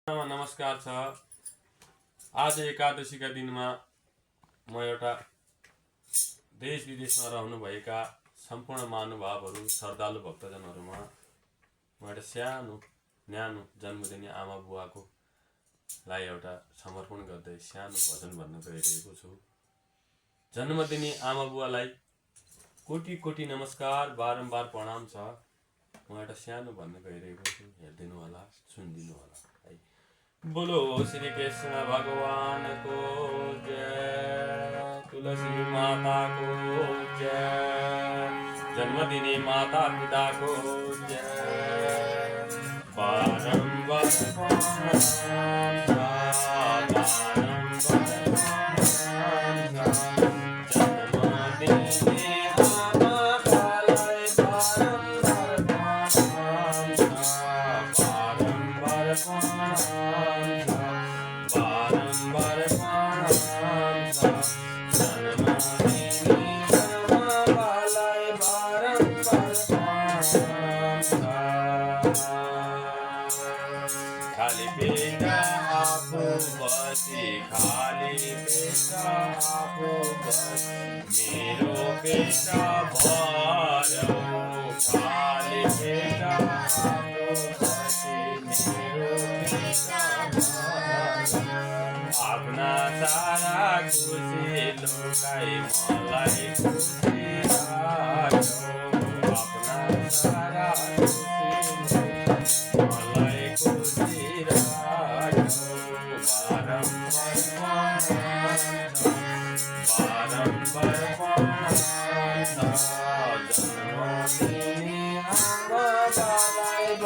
नमस्कार छ। आज एकादशीका दिनमा म एउटा देश विदेशमा रहनुभएका सम्पूर्ण महानुभावहरू श्रद्धालु भक्तजनहरूमा म एउटा सानो न्यानो जन्मदिने आमा बुवाको लाई एउटा समर्पण गर्दै सानो भजन भन्न गइरहेको छु। जन्मदिने आमा बुवालाई कोटी कोटी नमस्कार, बारम्बार प्रणाम छ। म एउटा सानो भन्न गइरहेको छु, हेरिदिनु होला, सुनिदिनु होला। बोलो श्री कृष्ण भगवान को जय, तुलसी माता को जय, जन्मदिनी माता पिता को जय। बारंबार खाली पेटा आफू बसी, खाली पेटा आफू बसी, मेरो पेटा भर्यो। खाली पेटा आफू बसी, मेरो पेटा भर्यो। आफ्ना सारा खुसी लुकाई मलाई खुसी राख्यो। आफ्ना सारा खुसी मलाई खुसी राख्यो। बारम्बार जन्मदिने आमा बाबालाई